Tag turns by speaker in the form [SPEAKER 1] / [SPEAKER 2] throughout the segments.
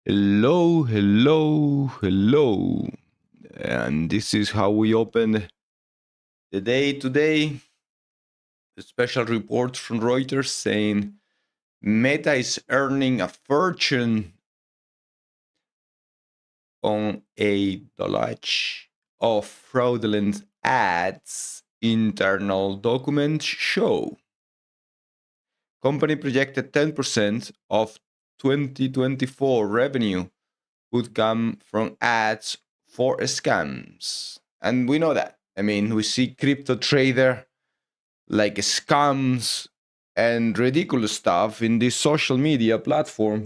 [SPEAKER 1] Hello, hello, hello. And this is how we open the day today. A special report from Reuters saying Meta is earning a fortune on a dolage of fraudulent ads, internal documents show. Company projected 10% of 2024 revenue would come from ads for scams. And we know that. I mean, we see crypto trader like scams and ridiculous stuff in this social media platform,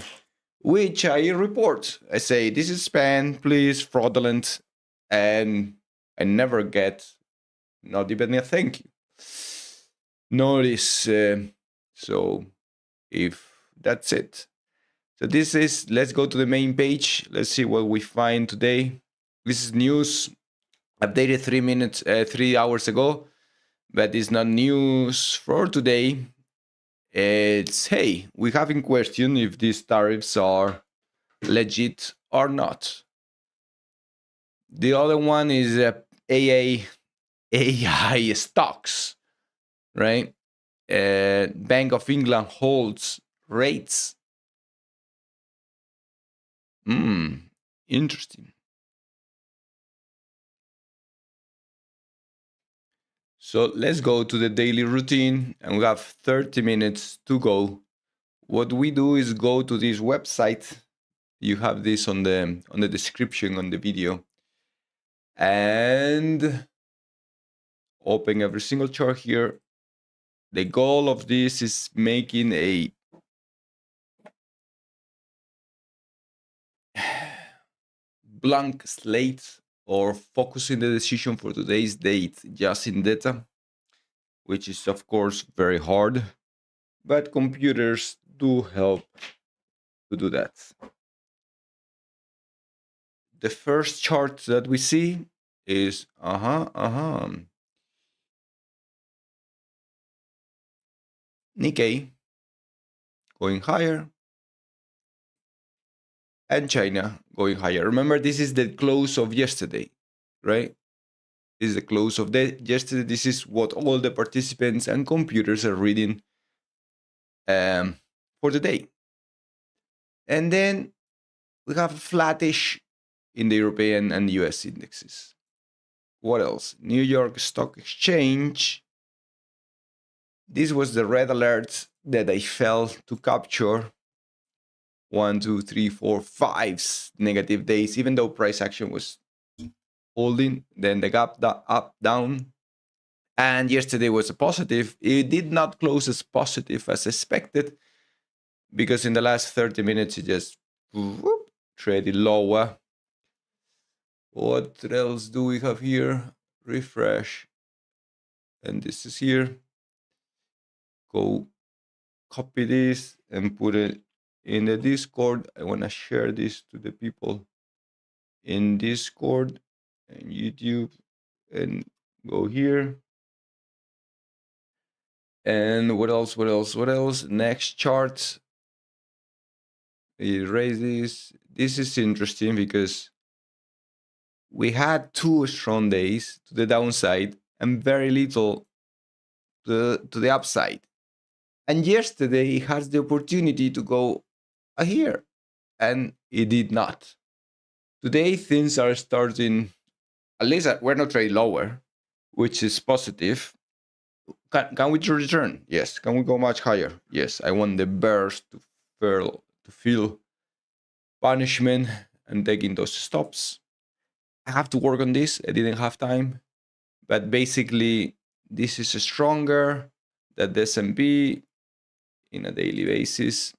[SPEAKER 1] which I report. I say, this is spam, please, fraudulent. And I never get not even a thank you. Notice. So if that's it. So this is, let's go to the main page. Let's see what we find today. This is news updated 3 hours ago, but it's not news for today. It's, hey, we have in question if these tariffs are legit or not. The other one is AI stocks, right? Bank of England holds rates. Interesting. So let's go to the daily routine, and we have 30 minutes to go. What we do is go to this website. You have this on the description on the video, and open every single chart here. The goal of this is making a blank slate or focusing the decision for today's date just in data, which is of course very hard, but computers do help to do that. The first chart that we see is Nikkei going higher and China going higher. Remember, this is the close of yesterday, right? This is the close of yesterday. This is what all the participants and computers are reading for the day. And then we have a flattish in the European and US indexes. What else? New York Stock Exchange. This was the red alert that I failed to capture. 1, 2, 3, 4, 5 negative days, even though price action was holding, then the gap up, down. And yesterday was a positive. It did not close as positive as expected, because in the last 30 minutes, it just traded lower. What else do we have here? Refresh. And this is here. Go copy this and put it in the Discord. I want to share this to the people in Discord and YouTube, and go here. And what else? Next chart. Erase this. This is interesting because we had 2 strong days to the downside and very little to the upside. And yesterday it has the opportunity to go here, and it did not. Today things are starting, at least we're not trading lower, which is positive. Can we return? Yes. Can we go much higher? Yes. I want the bears to feel punishment and taking those stops. I have to work on this. I didn't have time, but basically this is stronger than the S&P in a daily basis.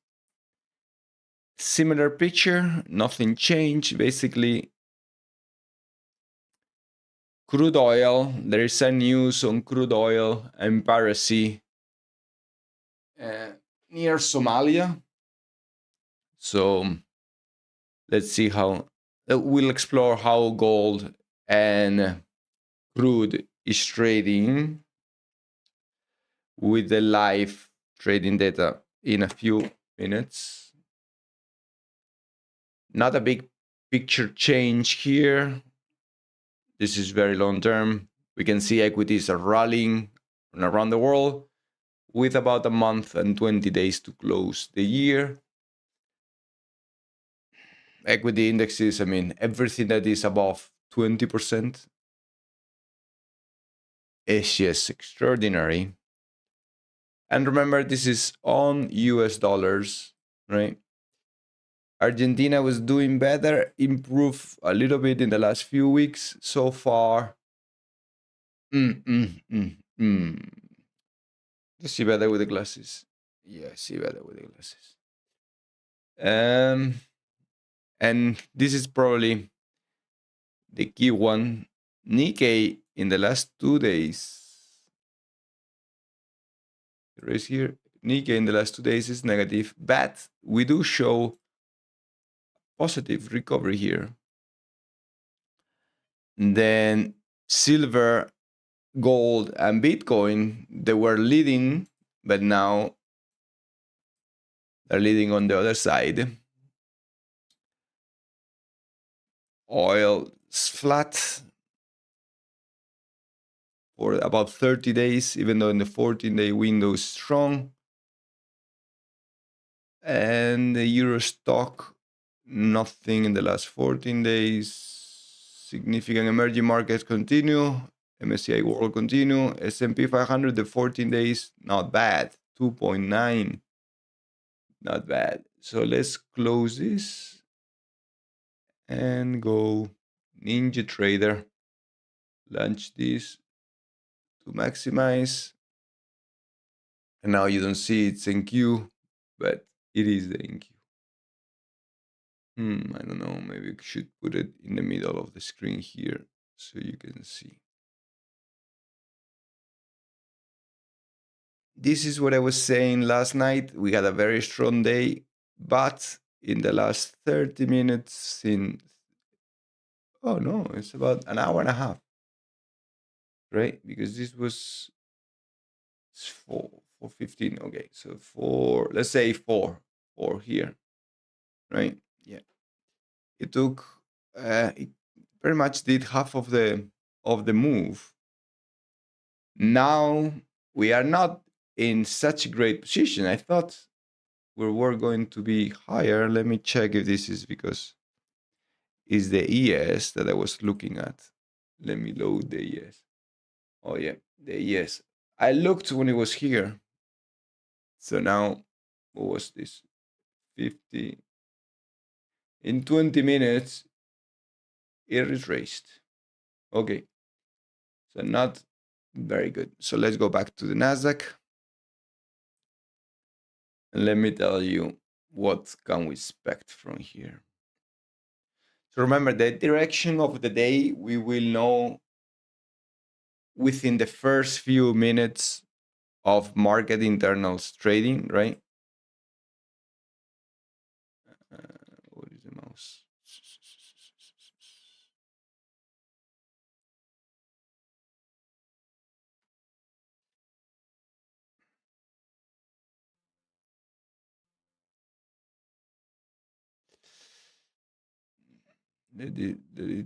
[SPEAKER 1] Similar picture, nothing changed. Basically, crude oil, there is some news on crude oil and piracy near Somalia. So let's see how, we'll explore how gold and crude is trading with the live trading data in a few minutes. Not a big picture change here. This is very long term. We can see equities are rallying around the world with about a month and 20 days to close the year. Equity indexes, I mean, everything that is above 20% is just extraordinary. And remember, this is on US dollars, right? Argentina was doing better, improved a little bit in the last few weeks so far. You see better with the glasses. Yeah, I see better with the glasses. And this is probably the key one. Nikkei in the last 2 days. Right here, Nikkei in the last 2 days is negative, but we do show positive recovery here. And then silver, gold, and Bitcoin, they were leading, but now they're leading on the other side. Oil is flat for about 30 days, even though in the 14-day window is strong. And the Euro stock, nothing in the last 14 days. Significant emerging markets continue. MSCI World continue. S&P 500, the 14 days, not bad. 2.9, not bad. So let's close this and go Ninja Trader. Launch this to maximize. And now you don't see it's NQ, but it is the NQ. I don't know, maybe I should put it in the middle of the screen here so you can see. This is what I was saying last night. We had a very strong day, but in the last 30 minutes, oh no, it's about an hour and a half, right? Because this was 4:15. Okay, so let's say four here, right? Yeah, it took it pretty much did half of the move. Now we are not in such a great position. I thought we were going to be higher. Let me check if this is because it's the ES that I was looking at. Let me load the ES. Oh yeah, the ES. I looked when it was here. So now, what was this? 50. In 20 minutes, it retraced. Okay. So not very good. So let's go back to the Nasdaq. And let me tell you what can we expect from here. So remember, the direction of the day, we will know within the first few minutes of market internals trading, right? What is the mouse?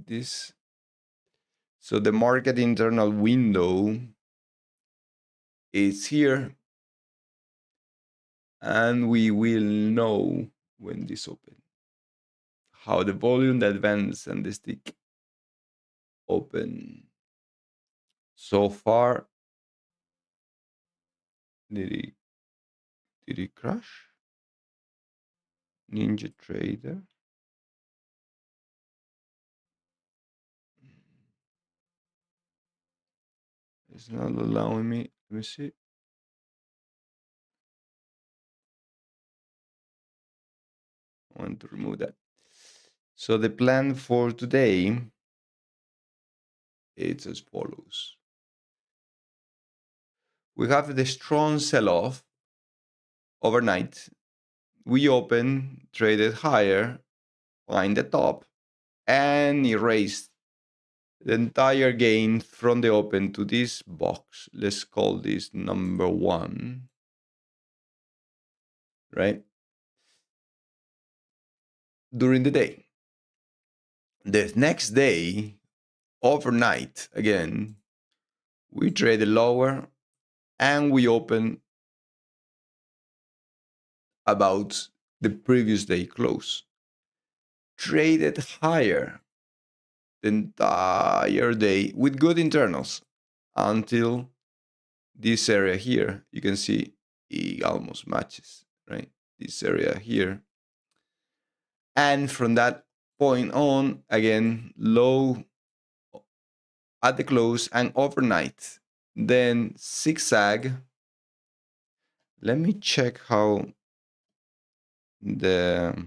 [SPEAKER 1] This. So the market internal window is here, and we will know when this open. How the volume, the advance, and the stick open. So far, did it crash? Ninja Trader. It's not allowing me. Let me see. I want to remove that. So the plan for today, it's as follows. We have the strong sell-off overnight. We open, traded higher, find the top, and erased the entire gain from the open to this box. Let's call this number 1, right? During the day. The next day, overnight, again, we traded lower and we opened about the previous day close. Traded higher the entire day with good internals until this area here. You can see it almost matches, right? This area here. And from that point on, again, low at the close and overnight. Then zigzag. Let me check how the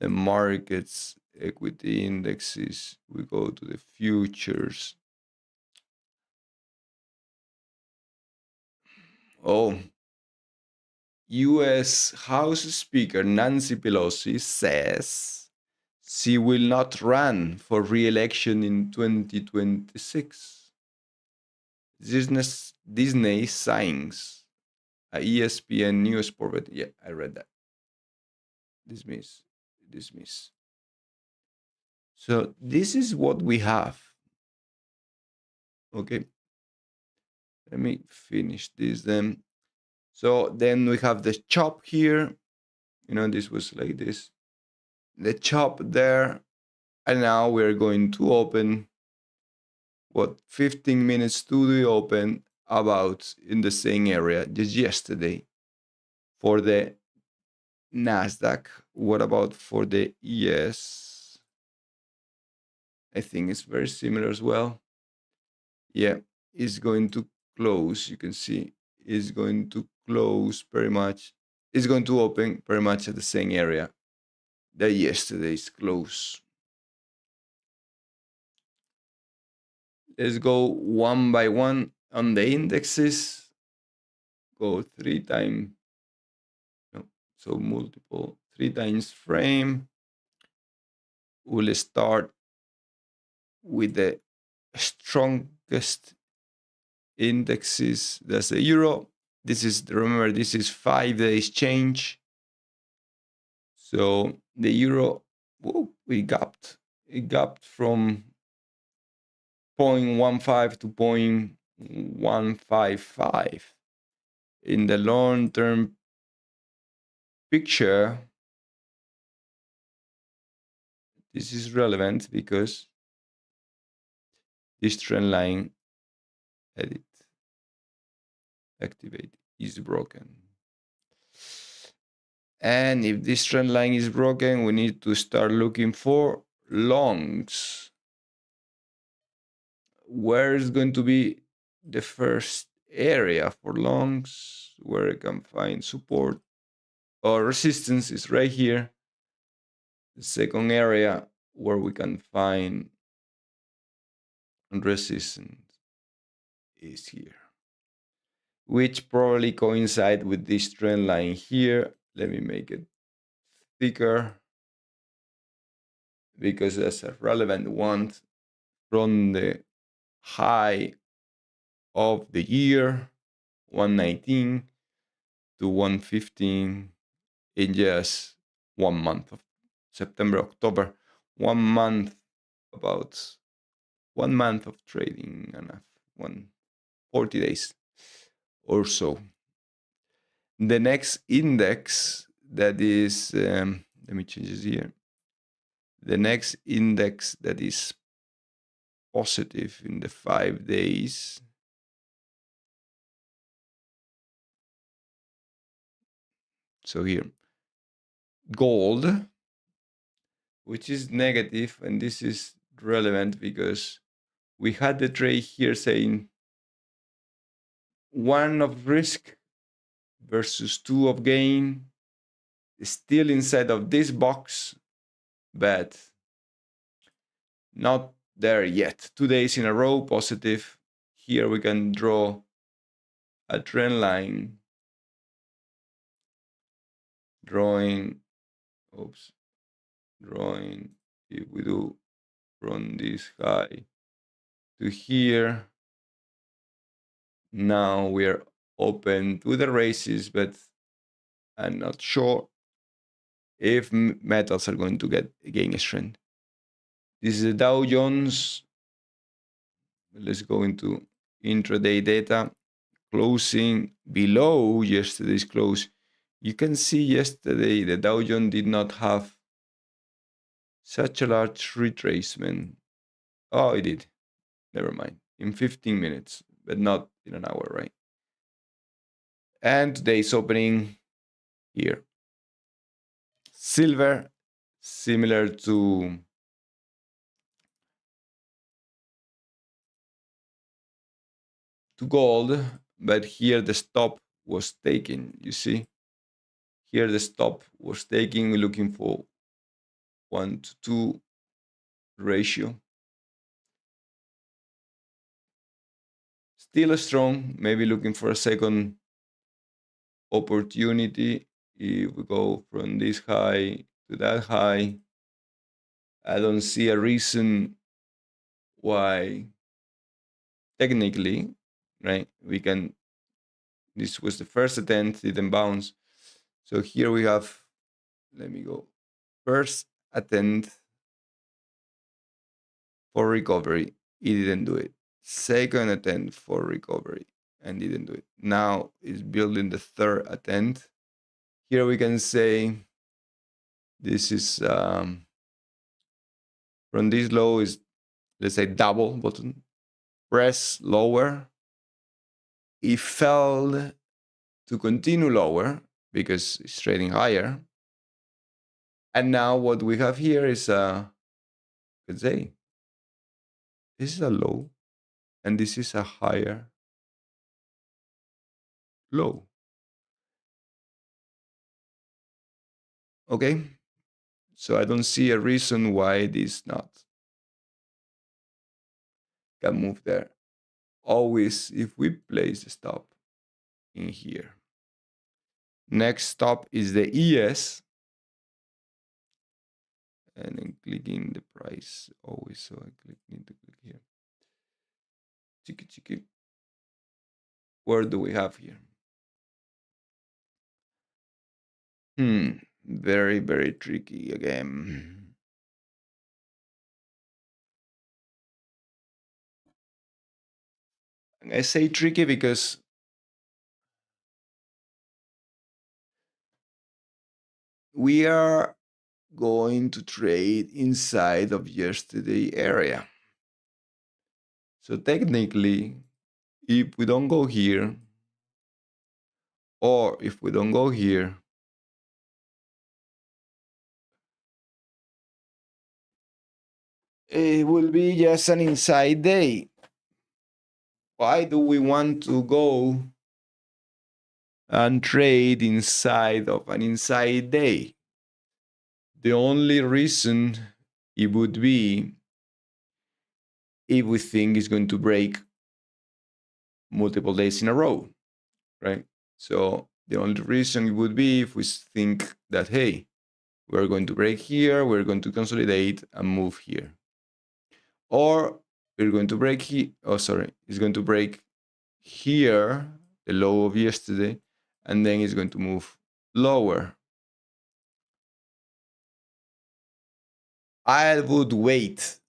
[SPEAKER 1] markets equity indexes. We go to the futures. Oh, US House Speaker Nancy Pelosi says she will not run for re-election in 2026. Disney signs a ESPN news sport. Yeah, I read that. Dismiss. So this is what we have. Okay. Let me finish this then. So then we have the chop here. This was like this. The chop there. And now we're going to open 15 minutes to the open about in the same area just yesterday for the Nasdaq. What about for the ES? I think it's very similar as well. Yeah, it's going to close. You can see it's going to close pretty much. It's going to open pretty much at the same area that yesterday's close. Let's go one by one on the indexes. Go 3 times. No, so multiple 3 times frame. We'll start with the strongest indexes. That's the euro. Remember, this is 5 days change. So the euro, it gapped from 0.15 to 0.155. In the long-term picture, this is relevant because this trend line, edit, activate, is broken. And if this trend line is broken, we need to start looking for longs. Where is going to be the first area for longs where I can find support or resistance is right here. The second area where we can find resistance is here, which probably coincide with this trend line here. Let me make it thicker because that's a relevant one from the high of the year 119 to 115 in just 1 month of September, October, 1 month, about 1 month of trading and 40 days or so. The next index that is, let me change this here. The next index that is positive in the 5 days. So here, gold, which is negative, and this is relevant because we had the trade here saying 1 of risk versus 2 of gain, still inside of this box, but not there yet. 2 days in a row positive. Here we can draw a trend line, drawing, if we do from this high to here. Now we're open to the races, but I'm not sure if metals are going to gain strength. This is the Dow Jones. Let's go into intraday data. Closing below yesterday's close. You can see yesterday the Dow Jones did not have such a large retracement. Oh, it did. Never mind. In 15 minutes, but not in an hour, right? And today's opening here. Silver, similar to gold, but here the stop was taken. You see, here the stop was taking, looking for 1-to-2 ratio. Still strong, maybe looking for a second opportunity. If we go from this high to that high, I don't see a reason why technically, right, we can. This was the first attempt, didn't bounce. So here we have, let me go, first attempt for recovery, it didn't do it. Second attempt for recovery, and didn't do it. Now it's building the third attempt. Here we can say this is from this low is, let's say, double button. Press lower. It fell to continue lower because it's trading higher. And now what we have here is let's say, this is a low, and this is a higher low. Okay, so I don't see a reason why this not can move there. Always, if we place the stop in here. Next stop is the ES. And then clicking the price always, so I need to click here. Chiki. Where do we have here? Very, very tricky again. I say tricky because we are going to trade inside of yesterday area. So technically, if we don't go here, or if we don't go here, it will be just an inside day. Why do we want to go and trade inside of an inside day? The only reason it would be if we think it's going to break multiple days in a row, right? So the only reason it would be if we think that, hey, we're going to break here, we're going to consolidate and move here. Or we're going to break here, it's going to break here, the low of yesterday, and then it's going to move lower. I would wait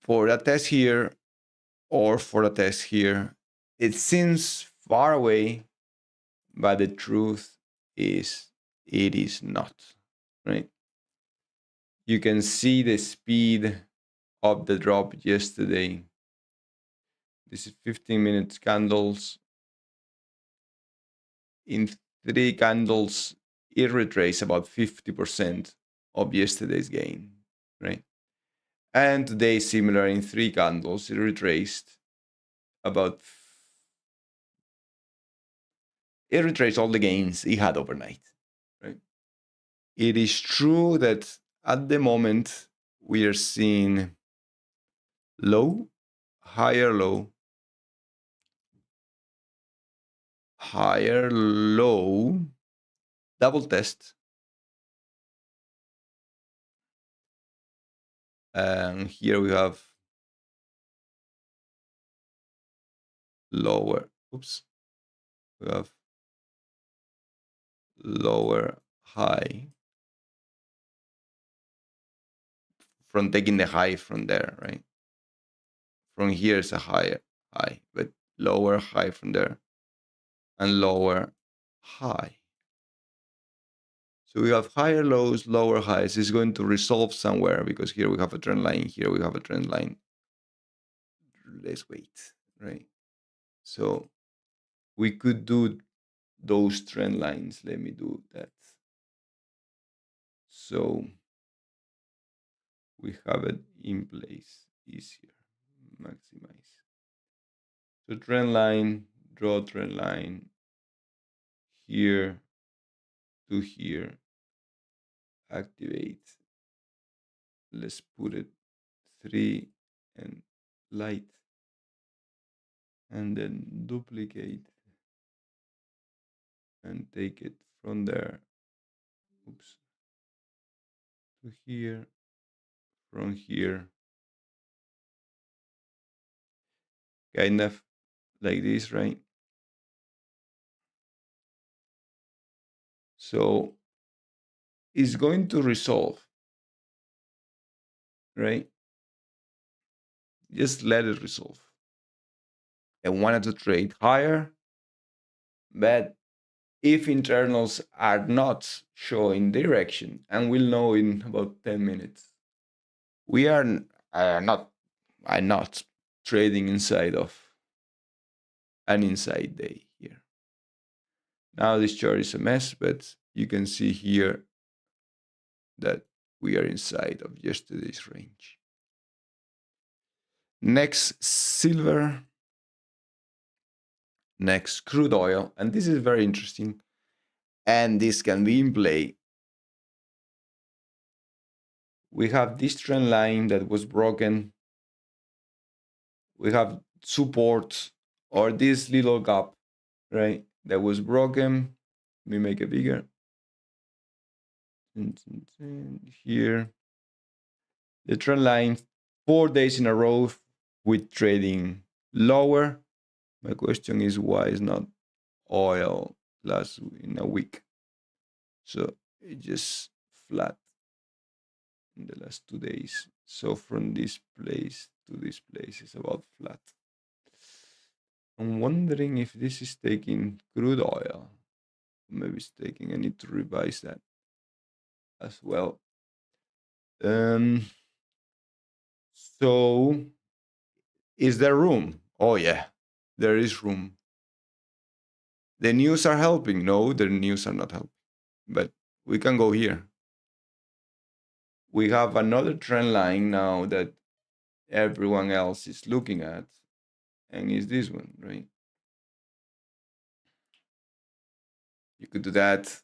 [SPEAKER 1] for a test here or for a test here. It seems far away, but the truth is it is not, right? You can see the speed of the drop yesterday. This is 15-minute candles. In 3 candles, it retraced about 50% of yesterday's gain, right? And today, similar, in 3 candles, it retraced about, it retraced all the gains it had overnight, right? It is true that at the moment we are seeing low, higher low, higher low, double test, and here we have lower, we have lower, high from taking the high from there, right? From here is a higher high, but lower high from there and lower high. So we have higher lows, lower highs. It's going to resolve somewhere because here we have a trend line. Here we have a trend line. Let's wait, right? So we could do those trend lines. Let me do that. So we have it in place easier. Maximize. So trend line, draw trend line here to here. Activate. Let's put it 3 and light. And then duplicate and take it from there. Oops. To here. From here. Kind of like this, right? So it's going to resolve, right? Just let it resolve. I wanted to trade higher, but if internals are not showing direction, and we'll know in about 10 minutes, we are not trading inside of an inside day here. Now this chart is a mess, but you can see here that we are inside of yesterday's range. Next, silver. Next, crude oil. And this is very interesting. And this can be in play. We have this trend line that was broken. We have support or this little gap, right? That was broken. Let me make it bigger. Here. The trend line 4 days in a row with trading lower. My question is why is not oil last in a week? So it just flat in the last 2 days. So from this place to this place is about flat. I'm wondering if this is taking crude oil. Maybe it's taking, I need to revise that as well. So is there room? Oh yeah, there is room. The news are helping. No, the news are not helping. But we can go here. We have another trend line now that everyone else is looking at, and is this one, right? You could do that,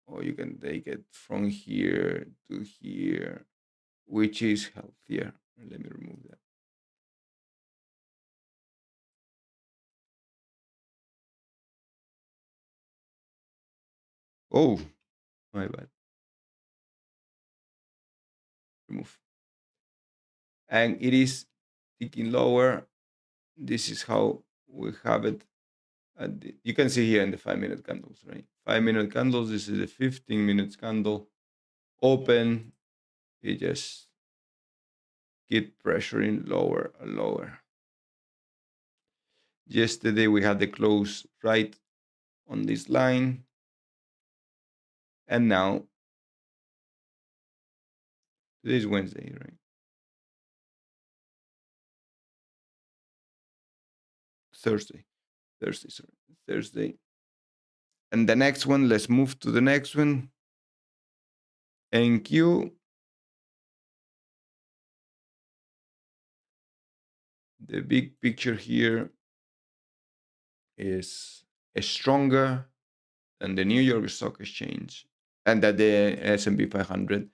[SPEAKER 1] or you can take it from here to here, which is healthier. Let me remove that. Oh, my bad. Remove. And it is ticking lower. This is how we have it. You can see here in the 5-minute candles, right? 5-minute candles. This is the 15-minute candle. Open. It just keep pressuring lower and lower. Yesterday we had the close right on this line. And now, today is Wednesday, right? Thursday. And the next one, let's move to the next one. NQ. The big picture here is stronger than the New York Stock Exchange and that the S&P 500.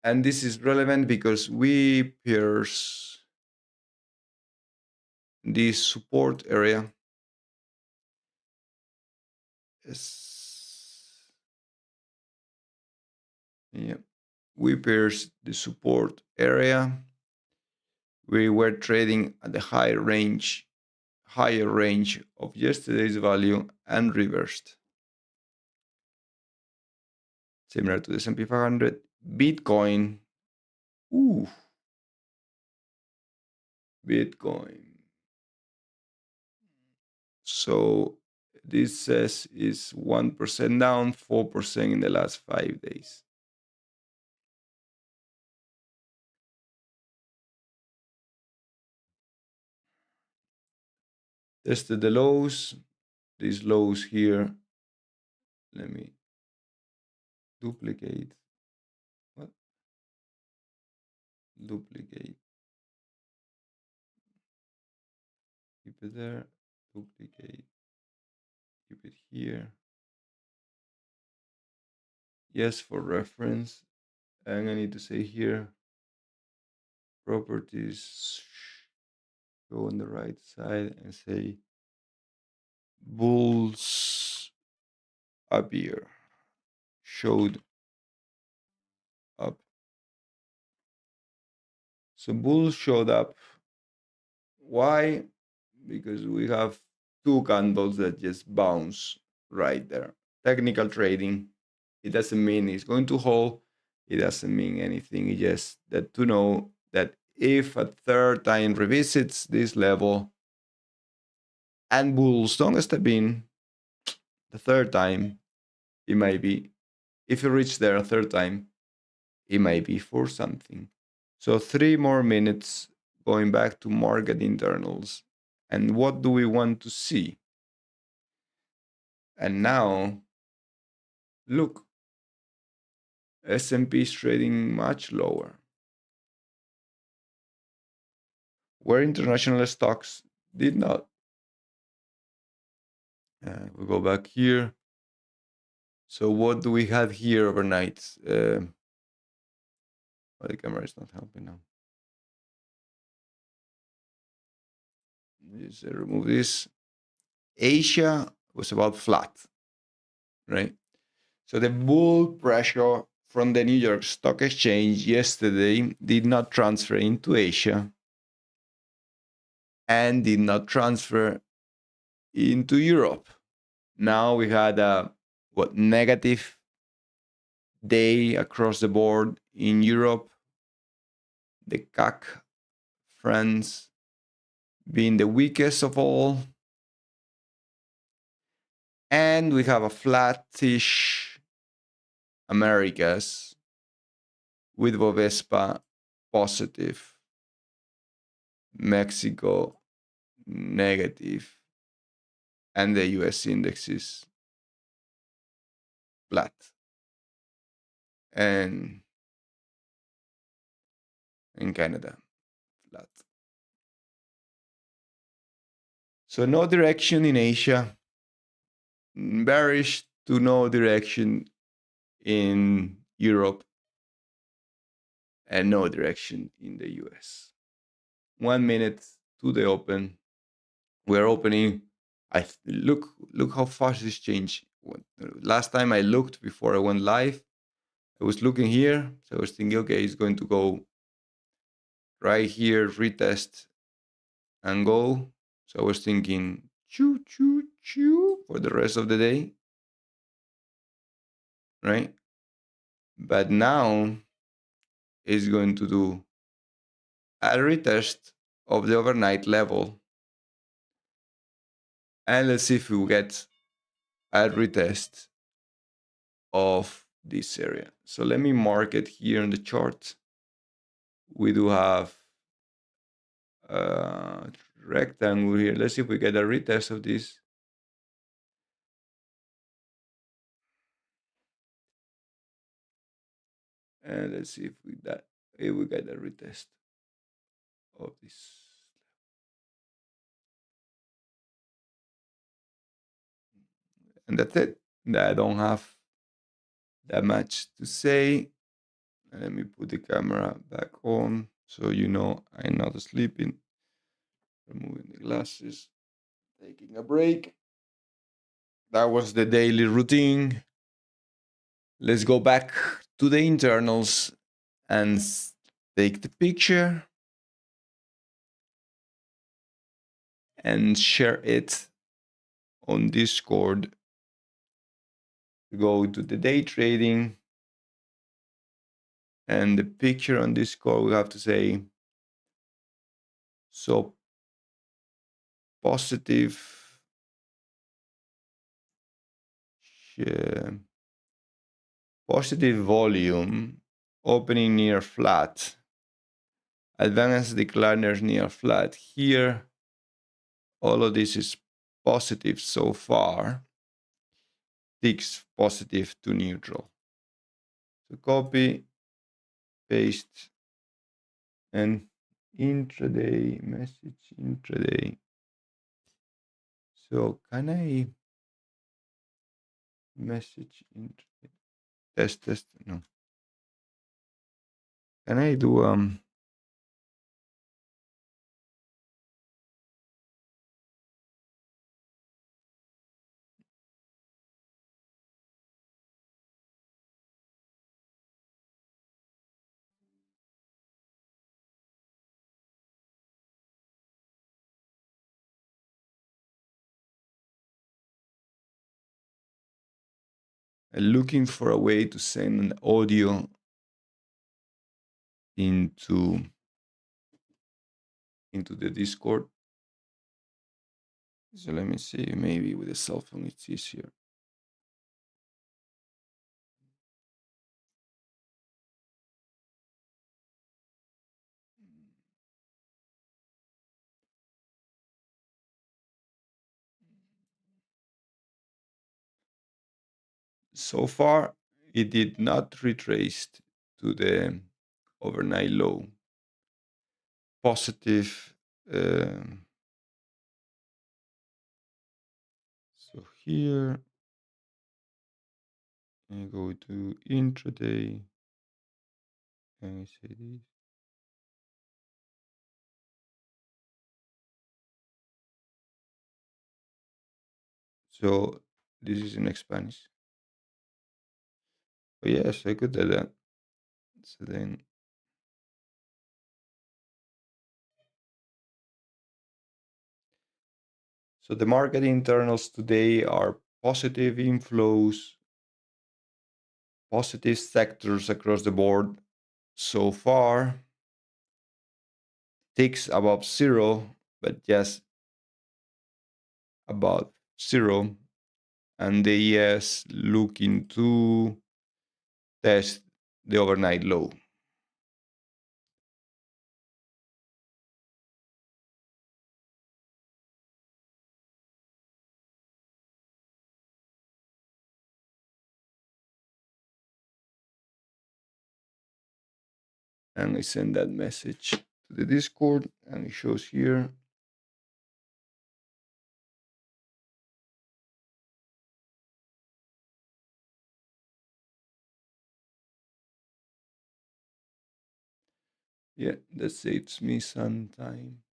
[SPEAKER 1] And this is relevant because we pierce this support area. Yeah, we pierced the support area. We were trading at the higher range of yesterday's value and reversed. similar to the S&P 500. Bitcoin, ooh, Bitcoin. So this says is 1% down, 4% in the last 5 days. Tested the lows, these lows here. Let me duplicate. What? Duplicate. Keep it there. Duplicate. Keep it here. Yes, for reference. And I need to say here, properties, go on the right side and say bulls up here, showed up. So bulls showed up. Why? Because we have two candles that just bounce right there. Technical trading, it doesn't mean it's going to hold. It doesn't mean anything. It's just that to know that if a third time revisits this level and bulls don't step in the third time, it might be, if you reach there a third time, it might be for something. So 3 more minutes going back to market internals. And what do we want to see? And now, look, S&P is trading much lower. Where international stocks did not. We go back here. So what do we have here overnight? Well, the camera is not helping now. Just remove this. Asia was about flat, right? So the bull pressure from the New York Stock Exchange yesterday did not transfer into Asia and did not transfer into Europe. Now we had a negative day across the board in Europe. The CAC, France, being the weakest of all. And we have a flattish Americas with Bovespa positive, Mexico negative, and the US indexes flat. And in Canada, flat. So no direction in Asia, bearish to no direction in Europe, and no direction in the US. 1 minute to the open. We're opening. Look how fast this changed. Last time I looked before I went live, I was looking here, so I was thinking, okay, it's going to go right here, retest, and go. So I was thinking, choo, choo, choo, for the rest of the day, right? But now it's going to do a retest of the overnight level. And let's see if we get a retest of this area. So let me mark it here in the chart. We do have a rectangle here. Let's see if we get a retest of this. And let's see if we get a retest of this. And that's it. I don't have that much to say. Let me put the camera back on so you know I'm not sleeping. Removing the glasses, taking a break. That was the daily routine. Let's go back to the internals and take the picture and share it on Discord. Go to the day trading And the picture on this call, we have to say, so positive, uh, positive volume, opening near flat, advanced decliners near flat. Here, all of this is positive so far, ticks positive to neutral. So copy, paste, and intraday message, intraday. So can I message intraday? Test, no. Can I do looking for a way to send an audio into the Discord. So let me see, maybe with a cell phone it's easier. So far, it did not retrace to the overnight low. Positive. So here, I go to intraday, and I say this. So this is in Spanish. Oh yes, I could do that. So then, so the market internals today are positive inflows, positive sectors across the board. So far, ticks above zero, but just about zero. And the ES looking to test the overnight low. And I send that message to the Discord, and it shows here. Yeah, that saves me some time.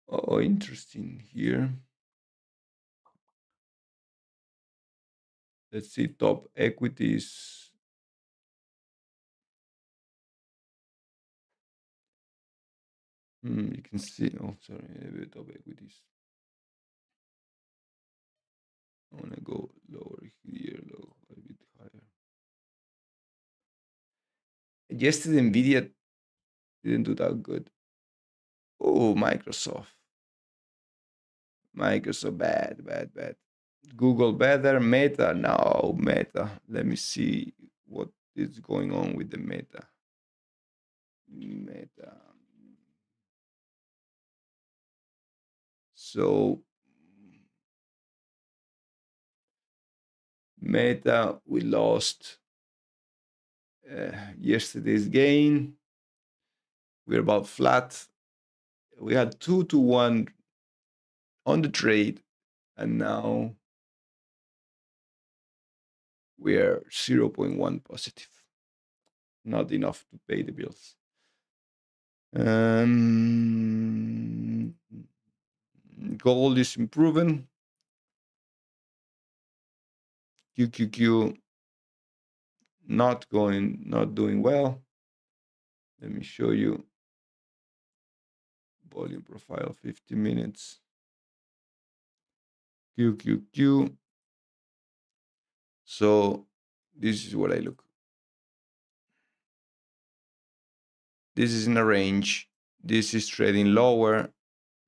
[SPEAKER 1] Oh, interesting here. Let's see top equities. You can see, oh, sorry, top equities. I want to go lower here, low, a bit higher. Yesterday, NVIDIA didn't do that good. Oh, Microsoft. Microsoft, bad. Google better, Meta, no, Meta. Let me see what is going on with the Meta. Meta. So, Meta, we lost yesterday's gain. We're about flat. We had 2-1 on the trade, and now we're 0.1 positive. Not enough to pay the bills. Gold is improving. QQQ not doing well. Let me show you volume profile 50 minutes. QQQ. So this is what I look. This is in a range. This is trading lower,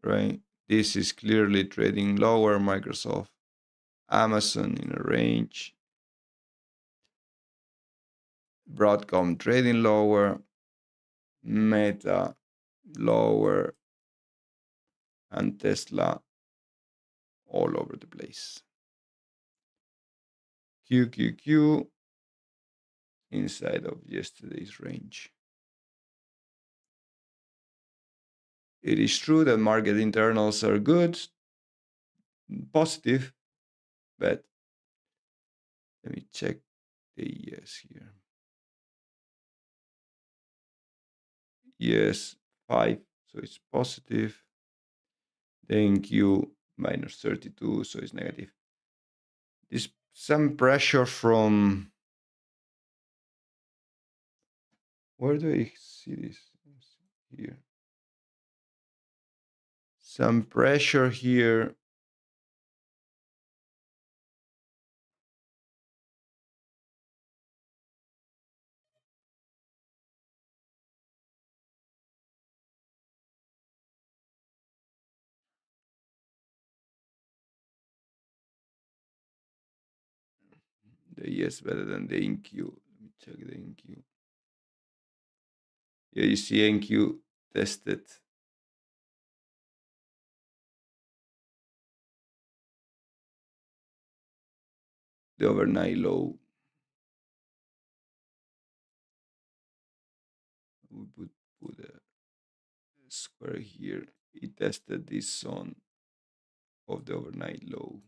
[SPEAKER 1] right? This is clearly trading lower. Microsoft, Amazon in a range. Broadcom trading lower. Meta lower. And Tesla all over the place. QQQ inside of yesterday's range. It is true that market internals are good, positive, but let me check the ES here. Yes, 5, so it's positive. Then Q minus 32, so it's negative. There's some pressure from, where do I see this? Here. Some pressure here. The ES better than the NQ. Let me check the NQ. Yeah, you see NQ tested the overnight low. We put a square here. It tested this zone of the overnight low.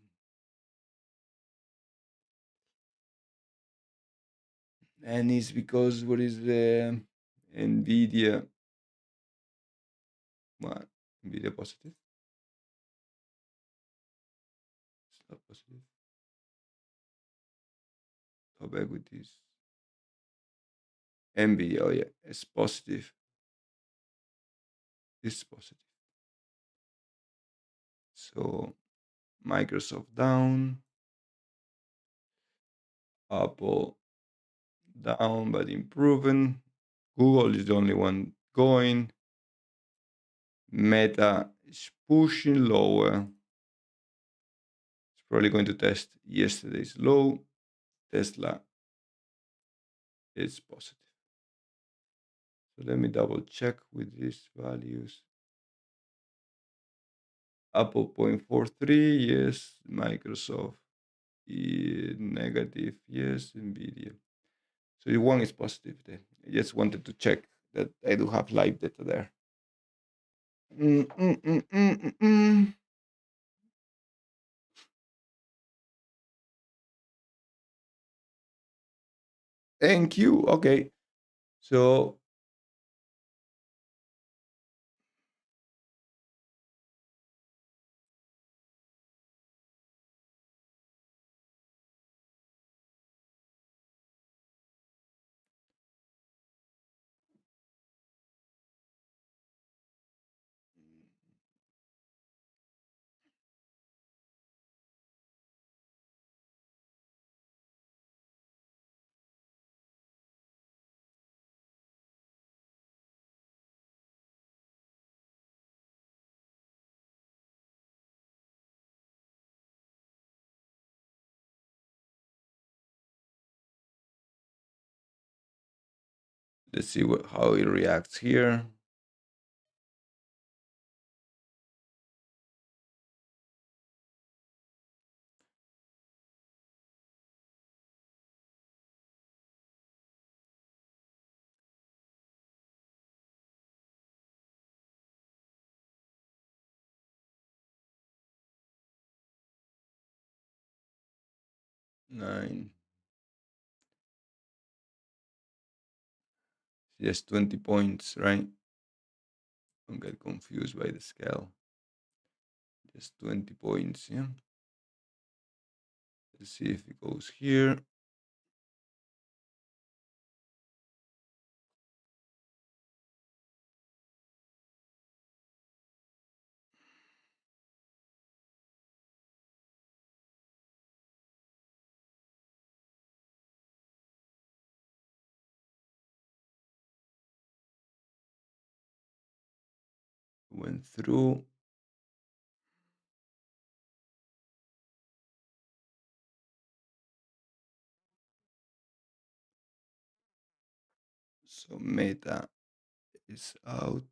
[SPEAKER 1] And it's because what is the NVIDIA? What? NVIDIA positive? It's not positive. Top equities. NVIDIA, oh yeah, it's positive. This is positive. So Microsoft down. Apple down but improving. Google is the only one going. Meta is pushing lower. It's probably going to test yesterday's low. Tesla is positive. So let me double check with these values. Apple 0.43, yes. Microsoft negative, yes. Nvidia. So the one is positive there. I just wanted to check that I do have live data there. Thank you. Okay. So let's see how it reacts here. Nine. Just 20 points, right? Don't get confused by the scale. Just 20 points, yeah. Let's see if it goes here. Went through. So Meta is out.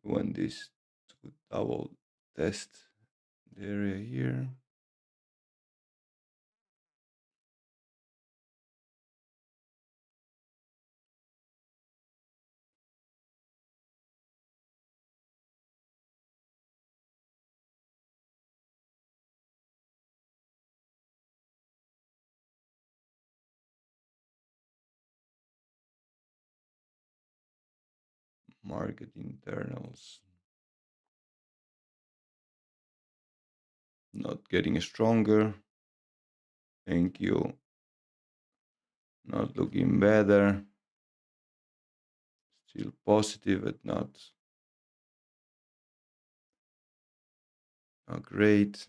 [SPEAKER 1] We want this to double test the area here. Market internals not getting stronger. Thank you. Not looking better. Still positive, but not great.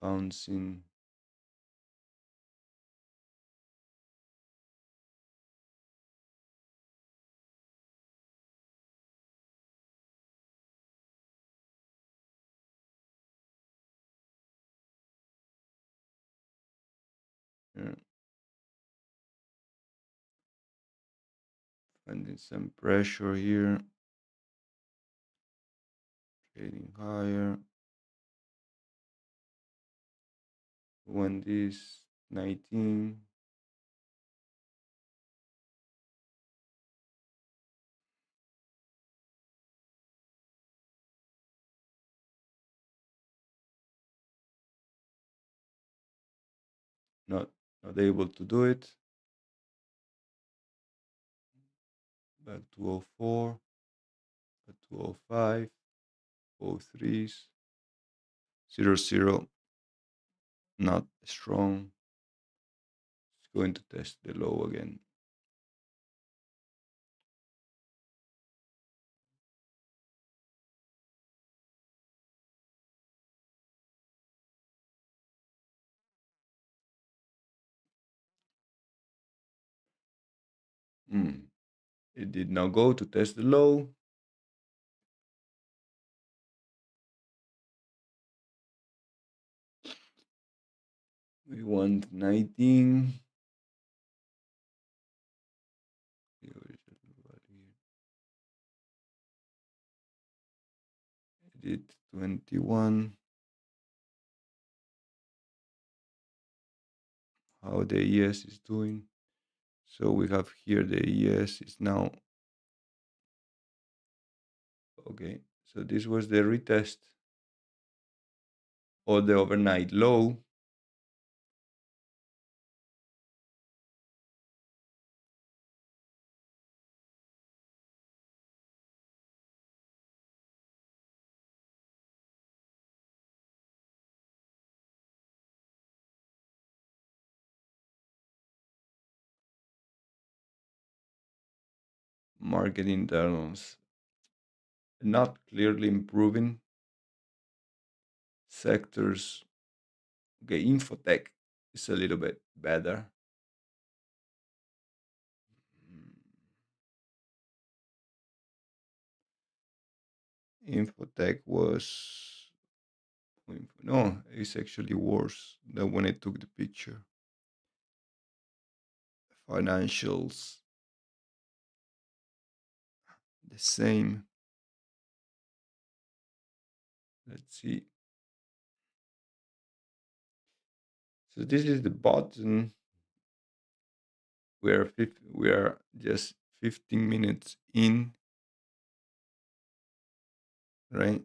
[SPEAKER 1] Bouncing. Yeah. Finding some pressure here. Trading higher. When this 19. Not not able to do it. Back to 04. Back to 05. 03s. 00. Not strong. It's going to test the low again. It did not go to test the low. We want 19. It did 21. How the ES is doing. So we have here the ES is now okay. So this was the retest or the overnight low. Market internals not clearly improving. Sectors, okay, infotech is a little bit better. Mm, Infotech was no, it's actually worse than when I took the picture. Financials, the same. Let's see. So this is the button. We are just 15 minutes in, right?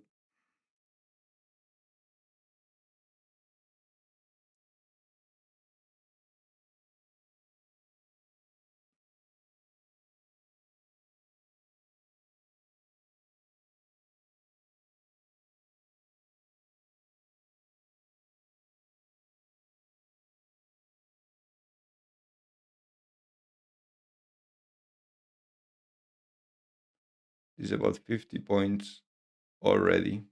[SPEAKER 1] This is about 50 points already.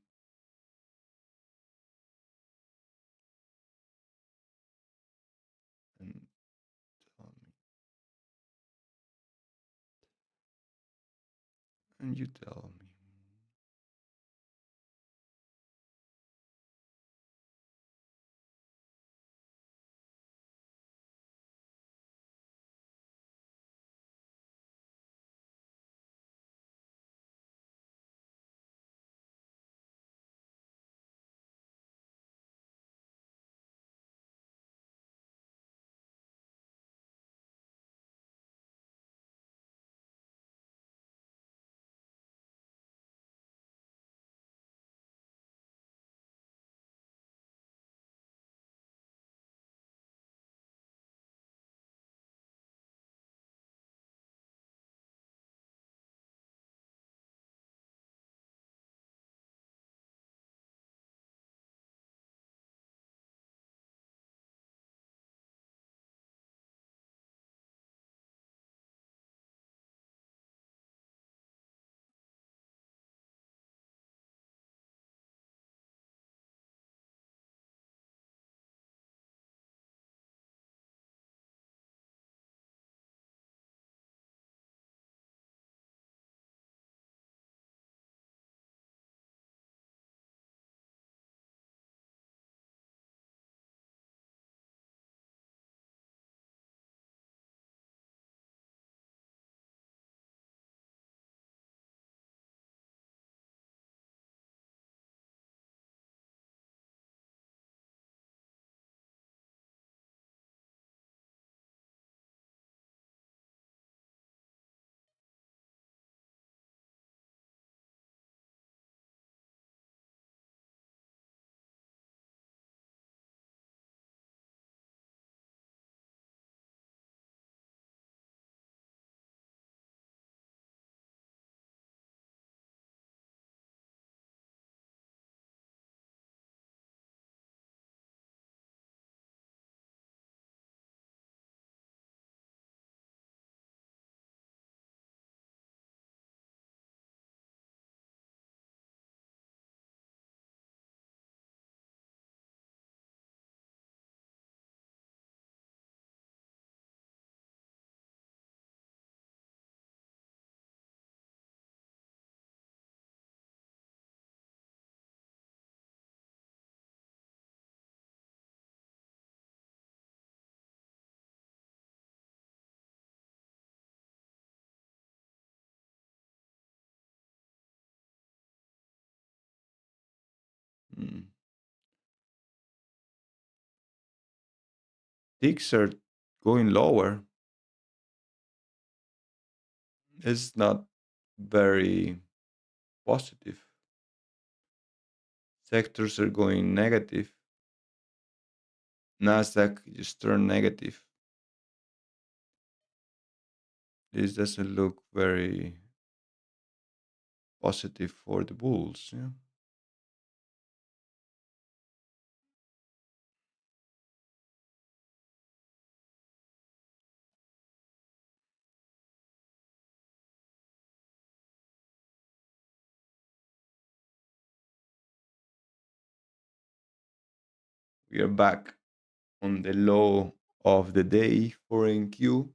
[SPEAKER 1] And tell me, and you tell me. Mm. Ticks are going lower. It's not very positive. Sectors are going negative. Nasdaq just turned negative. This doesn't look very positive for the bulls. Yeah? We are back on the low of the day for NQ.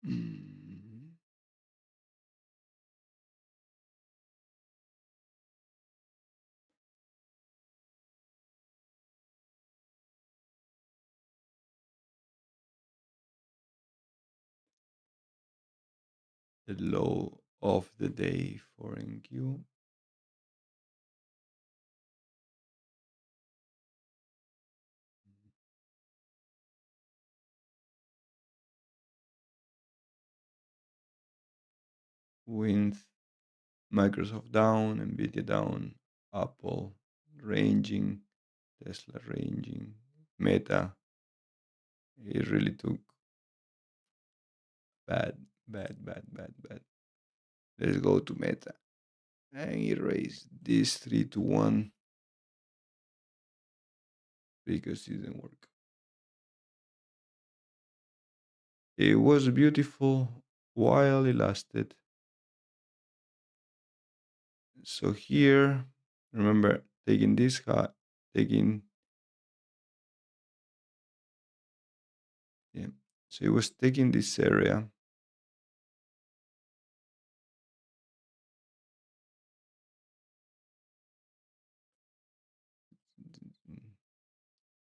[SPEAKER 1] Mm, the low of the day for NQ. With Microsoft down, Nvidia down, Apple ranging, Tesla ranging, Meta. It really took bad, bad, bad, bad, bad. Let's go to Meta and erase this 3 to 1 because it didn't work. It was beautiful while it lasted. So here, remember taking this high, taking, yeah. So it was taking this area.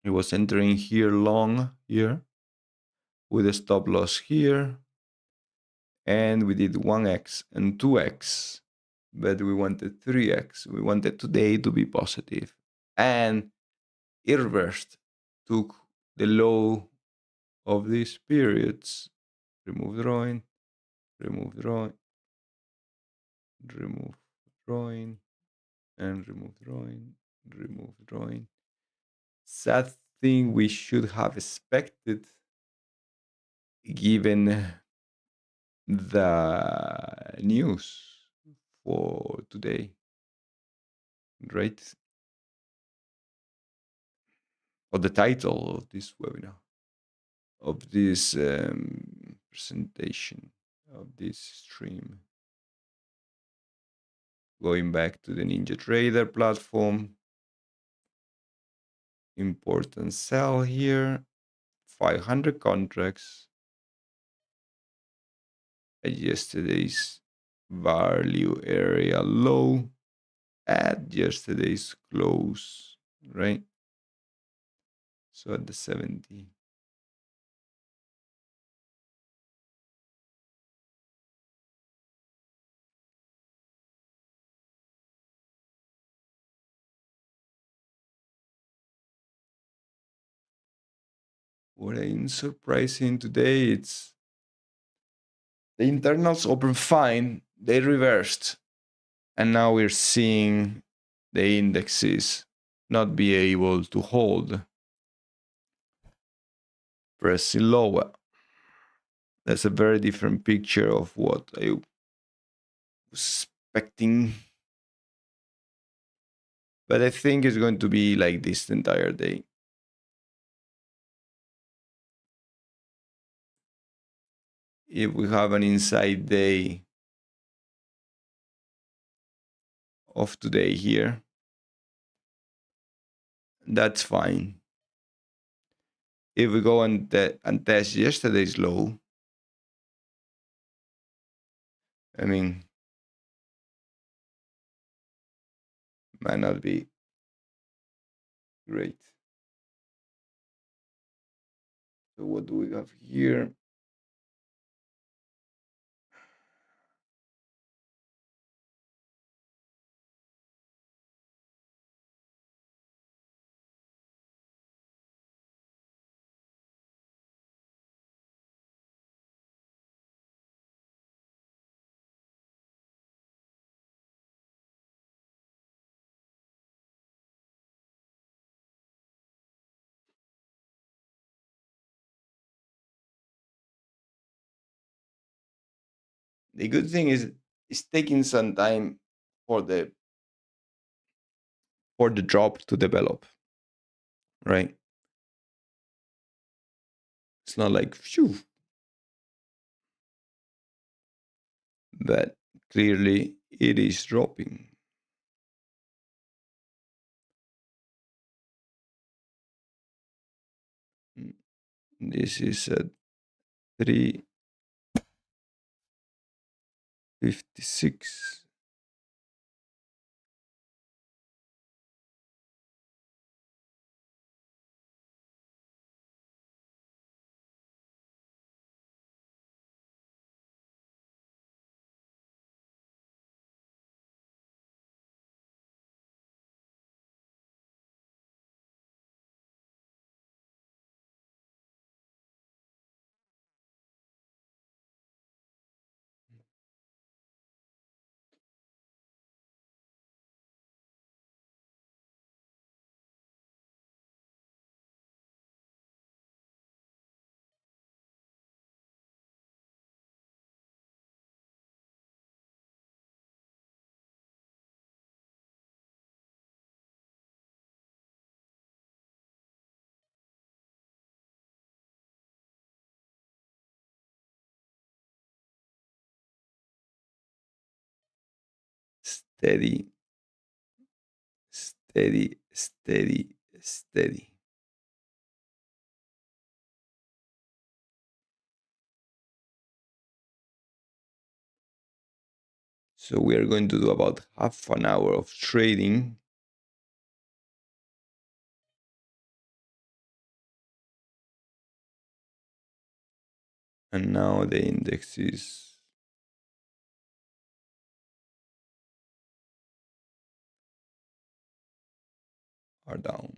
[SPEAKER 1] It was entering here long here with a stop loss here. And we did 1x and 2x, but we wanted 3x. We wanted today to be positive. And it reversed, took the low of these periods, remove drawing, remove drawing, remove drawing, and remove drawing, remove drawing. Sad thing we should have expected given the news for today, right? Or the title of this webinar, of this presentation, of this stream. Going back to the Ninja Trader platform, important sell here, 500 contracts at yesterday's value area low at yesterday's close, right? So at the 70. What ain't surprising today, it's the internals open fine, they reversed. And now we're seeing the indexes not be able to hold, pressing lower. That's a very different picture of what I was expecting. But I think it's going to be like this the entire day. If we have an inside day of today here, that's fine. If we go and test yesterday's low, I mean, might not be great. So what do we have here? The good thing is it's taking some time for the drop to develop, right? It's not like phew, but clearly it is dropping. This is at 356. Steady, steady, steady, steady. So we are going to do about half an hour of trading. And now the indexes are down.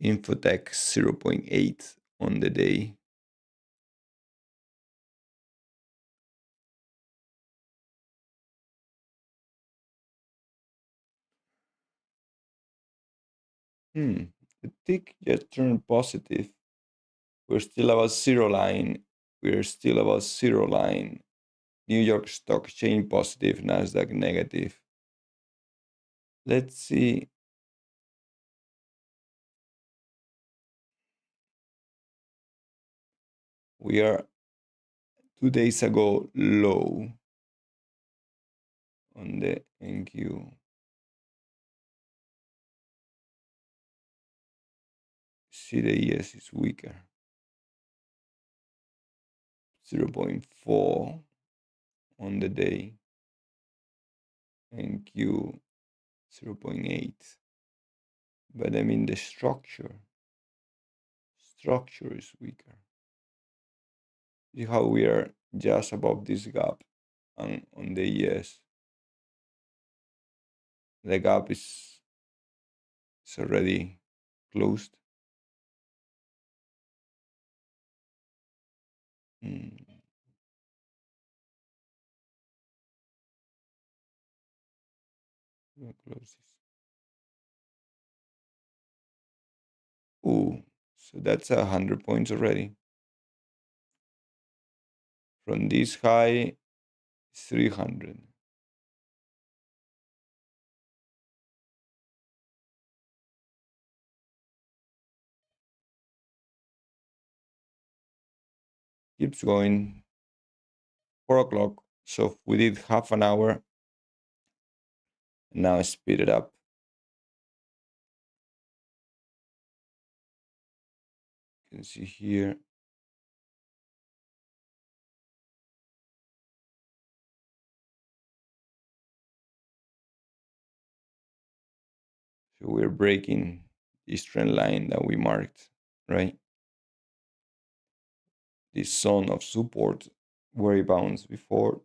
[SPEAKER 1] Infotech 0.8 on the day. The tick just turned positive. We're still about zero line. We're still about zero line. New York Stock Exchange positive, Nasdaq negative. Let's see. We are 2 days ago low on the NQ. See the ES is weaker. 0.4 on the day. NQ 0.8. But I mean the structure is weaker. See how we are just above this gap on the ES. The gap is already closed. Close this. Ooh, so that's 100 points already. From this high, 300. Keeps going. 4 o'clock. So we did half an hour. Now speed it up. You can see here. So we're breaking this trend line that we marked, right? This zone of support where it bounced before.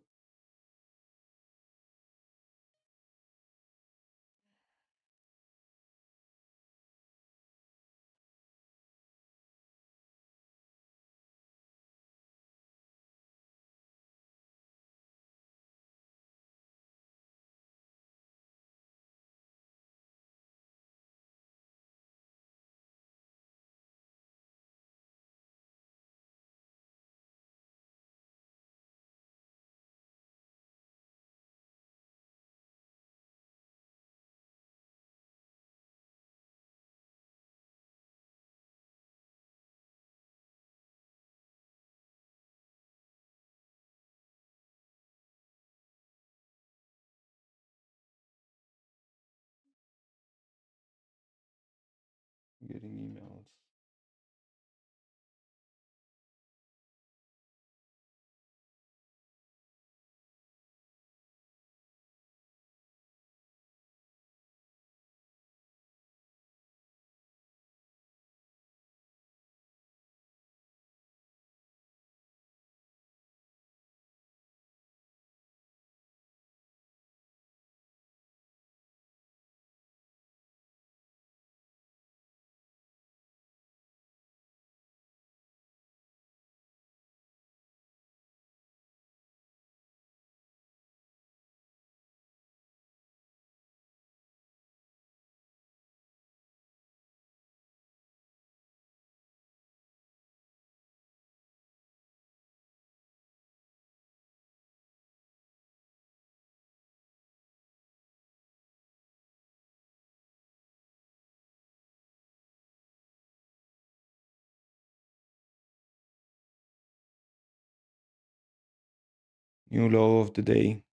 [SPEAKER 1] New low of the day.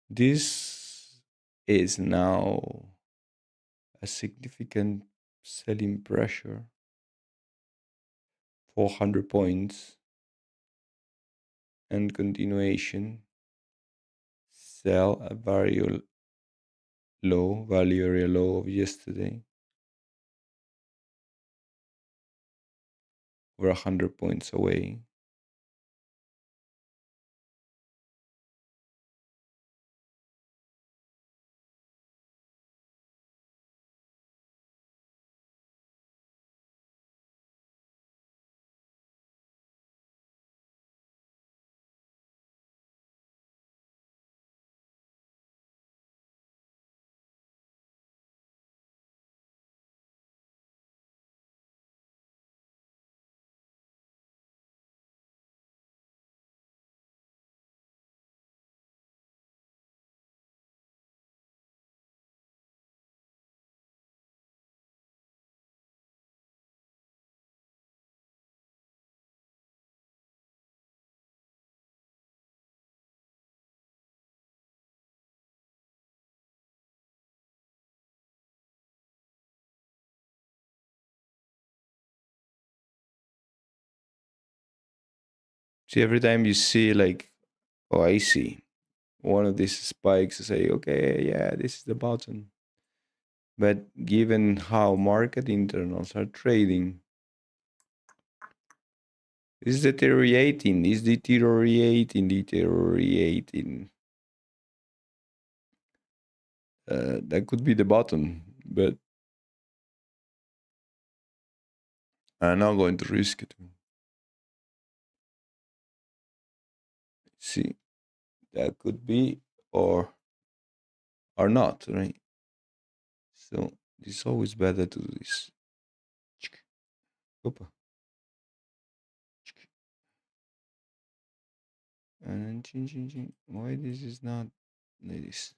[SPEAKER 1] This is now a significant selling pressure, 400 points, and continuation. Sell a value area low of yesterday. We're 100 points away. See, every time you see like, oh, I see one of these spikes, you say, okay, yeah, this is the bottom. But given how market internals are trading, it's deteriorating, it's deteriorating. That could be the bottom, but I'm not going to risk it. See, that could be or not, right? So it's always better to do this. Opa. And then ching. Why this is not like this?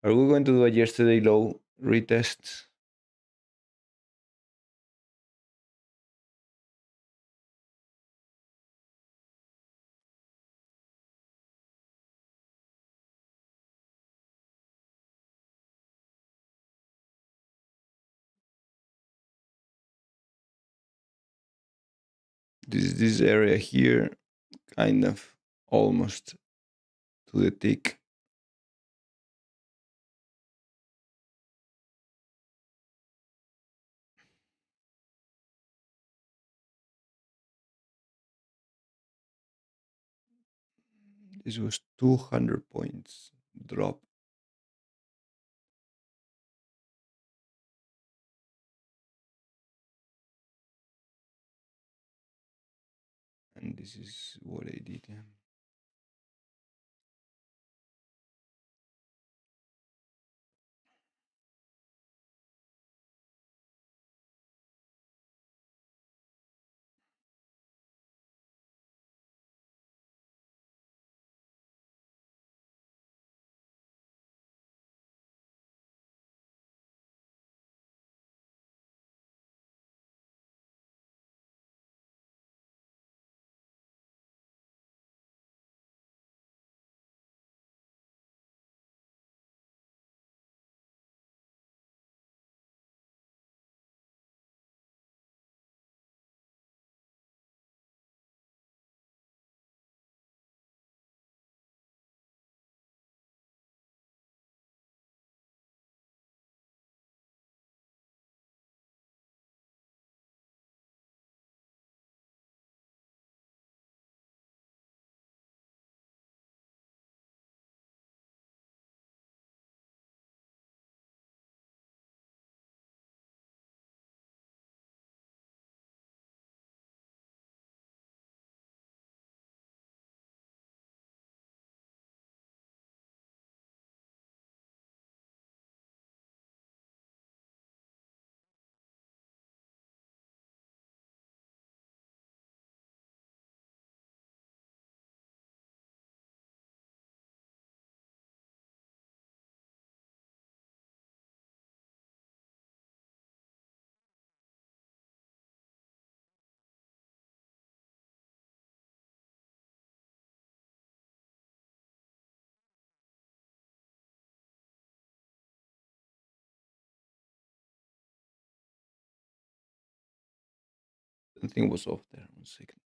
[SPEAKER 1] Are we going to do a yesterday low retest? This area here, kind of almost to the tick. This was 200 points drop. And this is what I did. Yeah. Something was off there. 1 second.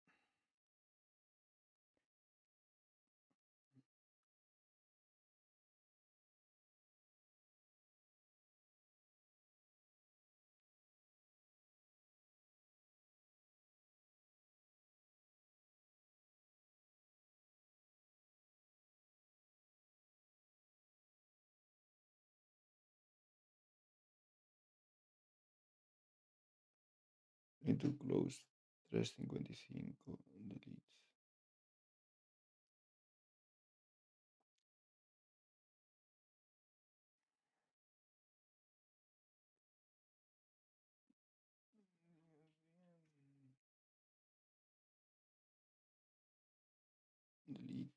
[SPEAKER 1] Need to close 355. Delete. Delete.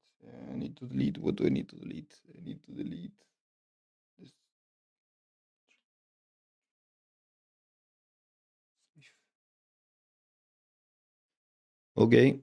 [SPEAKER 1] I need to delete. What do I need to delete? I need to delete this. Okay.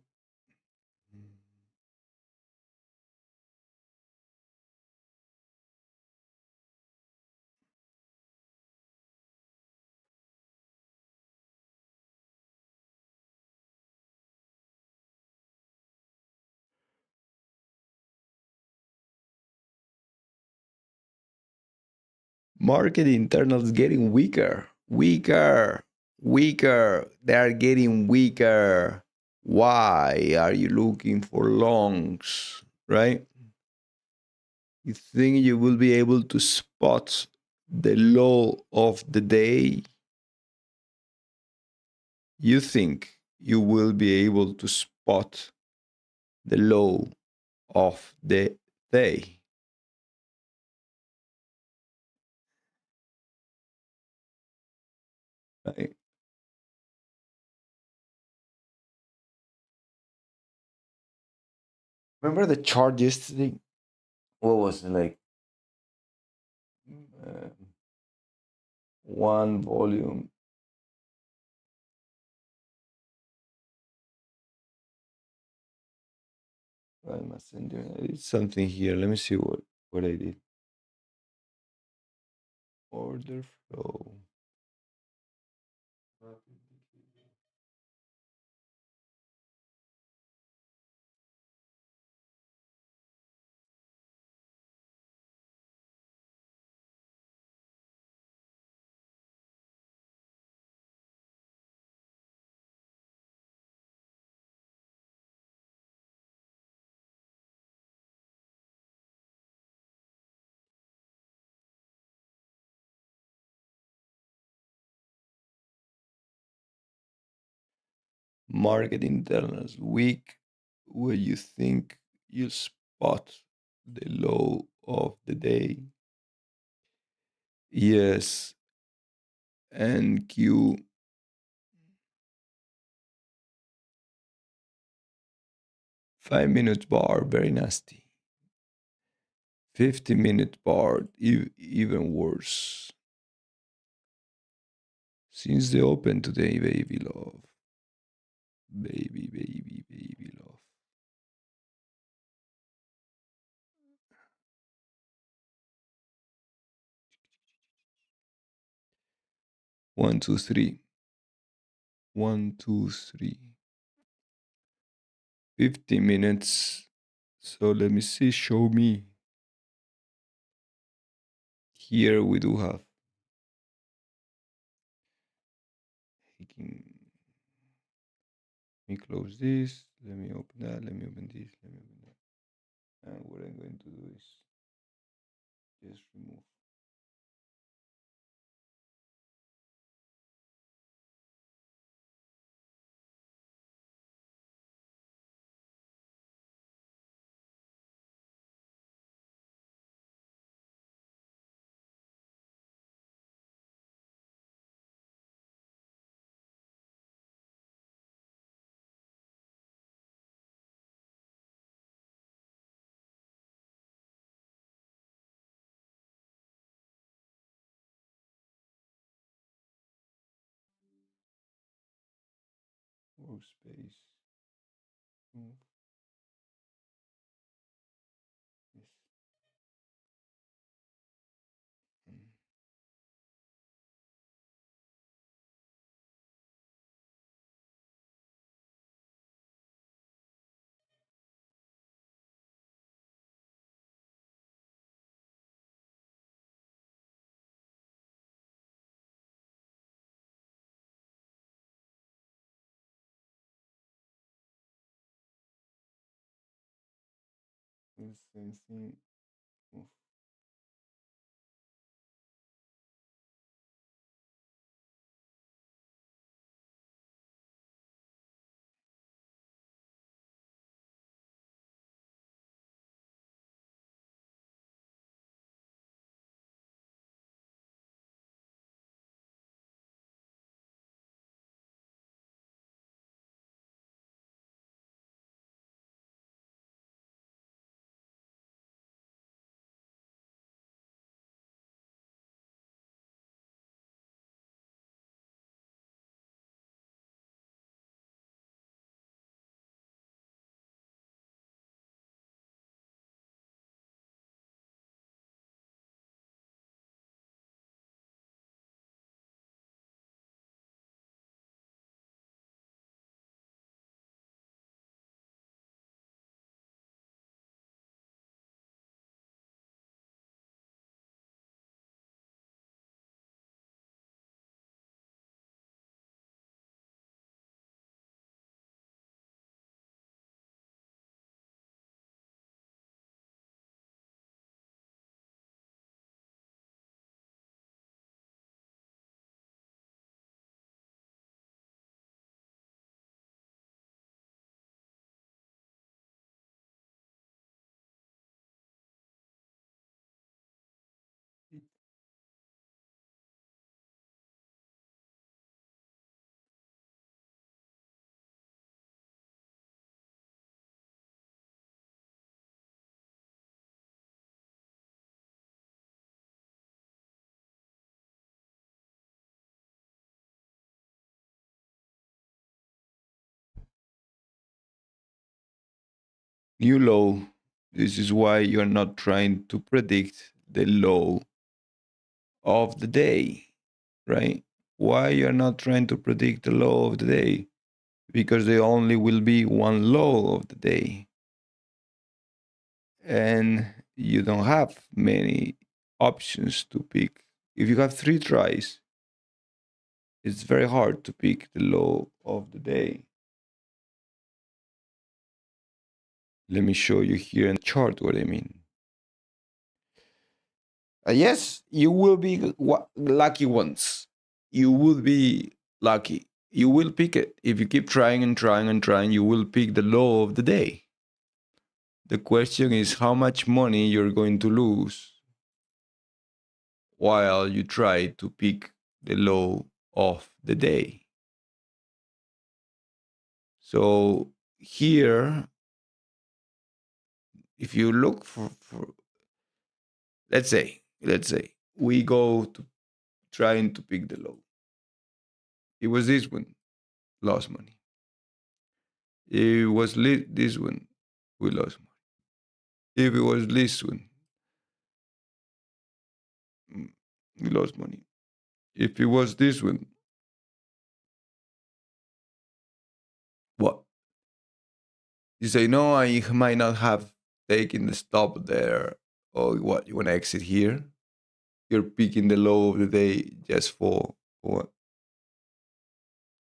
[SPEAKER 1] Market internals getting weaker, weaker, weaker. They are getting weaker. Why are you looking for longs, right? You think you will be able to spot the low of the day? You think you will be able to spot the low of the day? Right? Remember the chart yesterday? What was it like? Uh, one volume. I must send you. I did something here. Let me see what I did. Order flow. Market internals weak where you think you spot the low of the day. Yes. NQ 5 minute bar, very nasty. 50-minute bar, even worse. Since the open today, baby love. Baby, baby, baby love. One, two, three. 1, 2, 3. 50 minutes. So let me see. Show me. Here we do have. Let me close this. Let me open that. Let me open this. Let me open that. And what I'm going to do is just remove. Workspace. Move this. Mm. Sensing of new low. This is why you're not trying to predict the low of the day, right? Why you're not trying to predict the low of the day? Because there only will be one low of the day. And you don't have many options to pick. If you have three tries, it's very hard to pick the low of the day. Let me show you here in the chart what I mean. Yes, you will be lucky once. You will be lucky. You will pick it. If you keep trying and trying and trying, you will pick the low of the day. The question is how much money you're going to lose while you try to pick the low of the day. So here, if you look for let's say we go to trying to pick the low. It was this one, lost money. It was this one, we lost money. If it was this one, we lost money. If it was this one, what? You say, no, I might not have taken the stop there. Or what? You want to exit here? You're picking the low of the day just for what?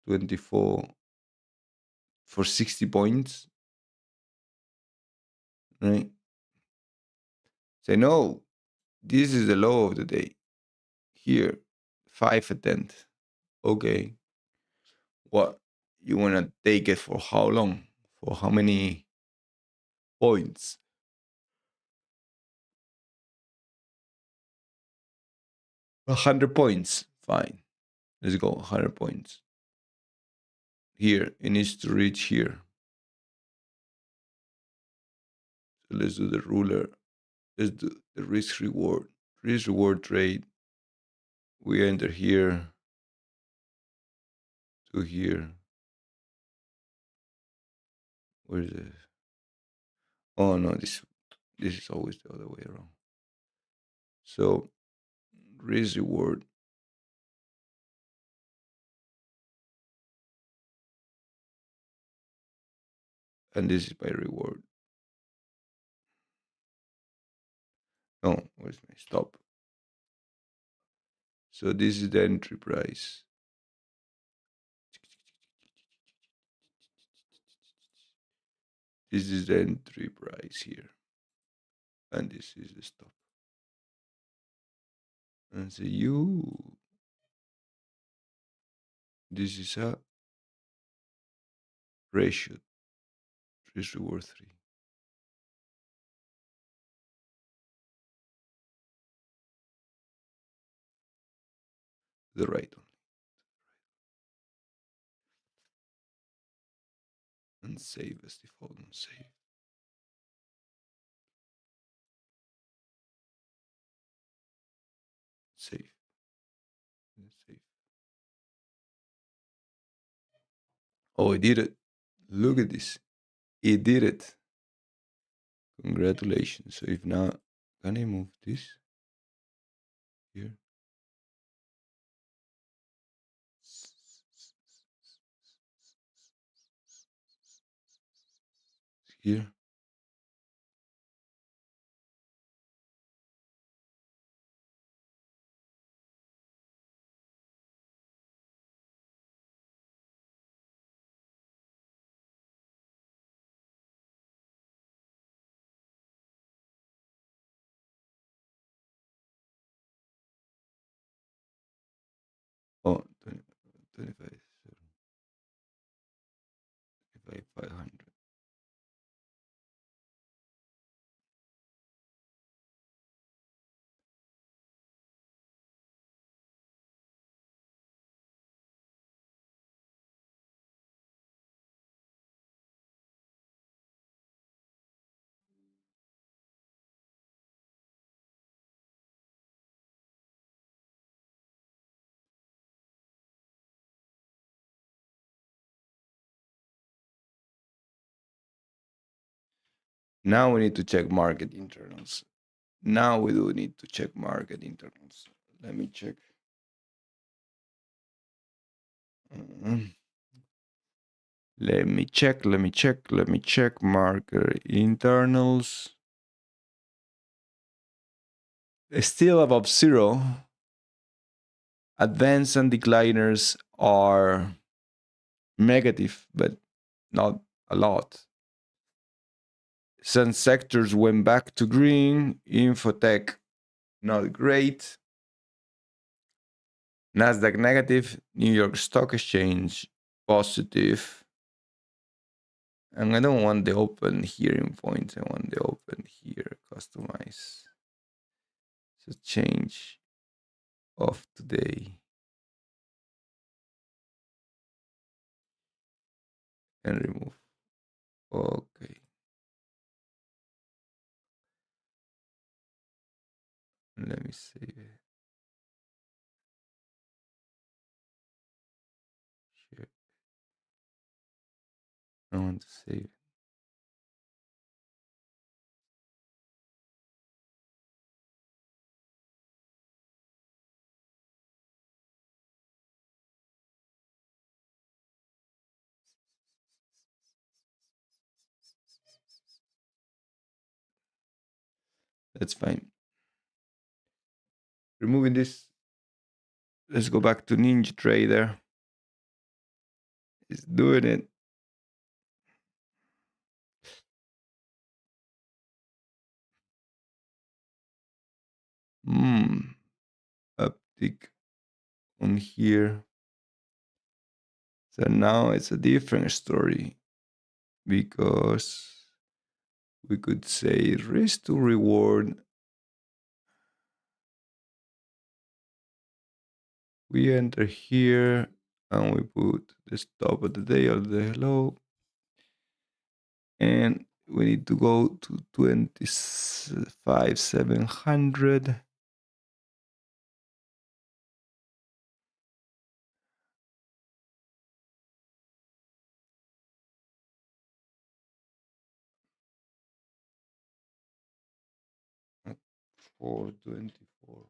[SPEAKER 1] 24, for 60 points, right? Say, no, this is the low of the day. Here, 5 a tenth. Okay. What? You want to take it for how long? For how many points? 100 points. Fine. Let's go. 100 points. Here, it needs to reach here. So let's do the ruler. Let's do the risk reward. Risk reward trade. We enter here to here. Where is it? Oh no, this is always the other way around. So risk reward. And this is my reward. No, where's my stop? So this is the entry price. This is the entry price here. and this is the stop. And say you, this is a ratio, risk reward 3. The right only. And save as default and save. Save. And save. Oh, I did it. Look at this. It did it. Congratulations. So if now, can I move this here? Here. Oh, 20, 25, 500. Now we need to check market internals. Now we do need to check market internals. Let me check. Let me check market internals. Still above zero. Advanced and decliners are negative, but not a lot. Some sectors went back to green. Infotech, not great. Nasdaq negative. New York Stock Exchange, positive. And I don't want the open here in points. I want the open here. Customize. So change of today. And remove. Okay. Let me save it. Share. I want to save it. That's fine. Removing this. Let's go back to Ninja Trader. It's doing it. Uptick on here. So now it's a different story because we could say risk to reward. We enter here and we put the stop of the day or the hello. And we need to go to 25,700. At 424.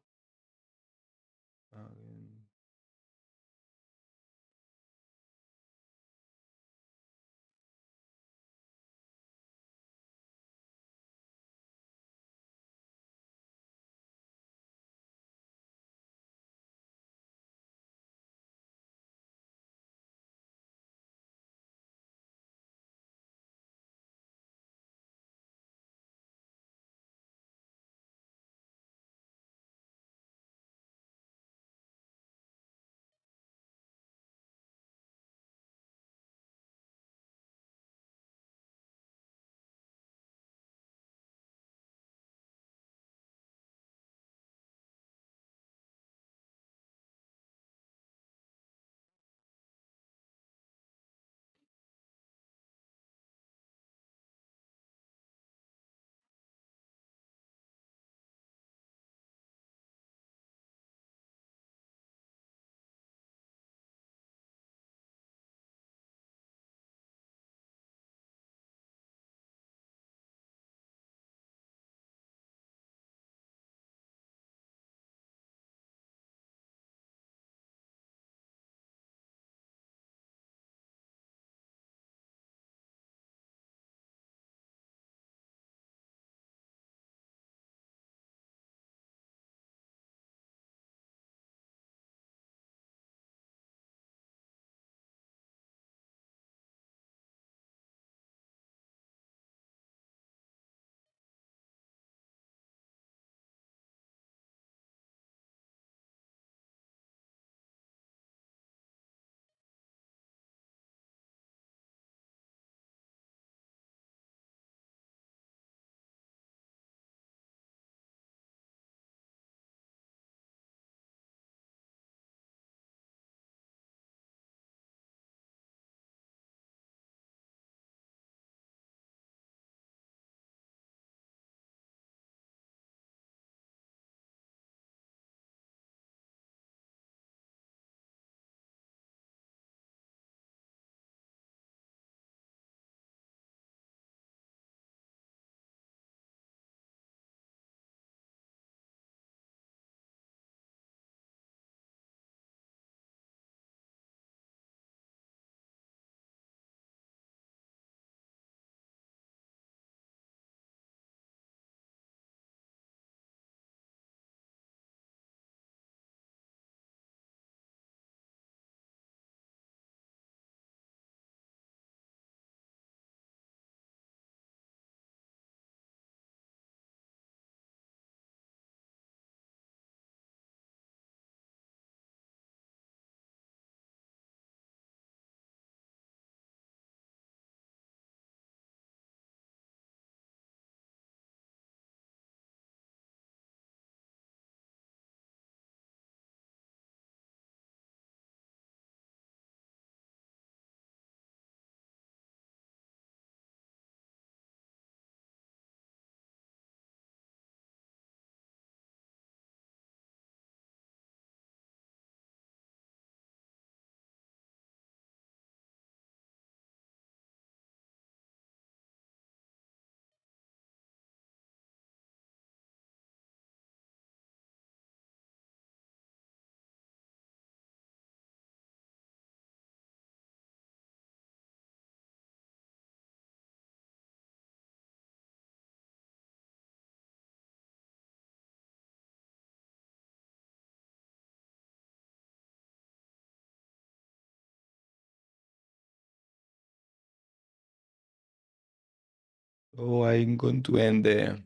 [SPEAKER 1] So I'm going to end the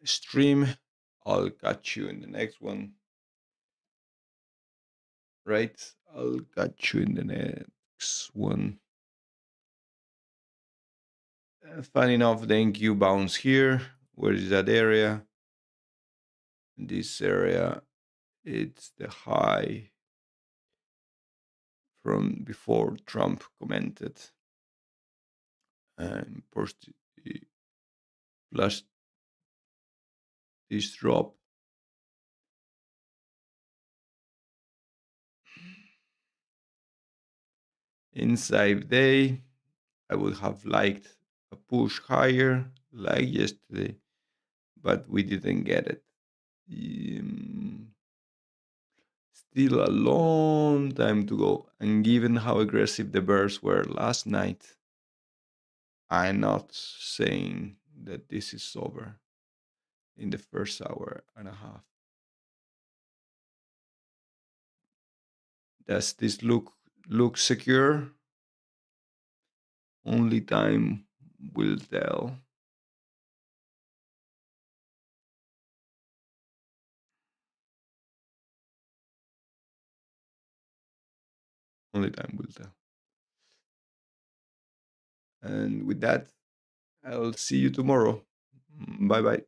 [SPEAKER 1] stream. I'll catch you in the next one, right? I'll catch you in the next one. Fun enough, the NQ bounce here. Where is that area? This area, it's the high from before Trump commented and flashed this drop. Inside day, I would have liked a push higher like yesterday, but we didn't get it. Still a long time to go. And given how aggressive the bears were last night, I'm not saying that this is over in the first hour and a half. Does this look secure? Only time will tell. Only time will tell. And with that, I'll see you tomorrow. Bye bye.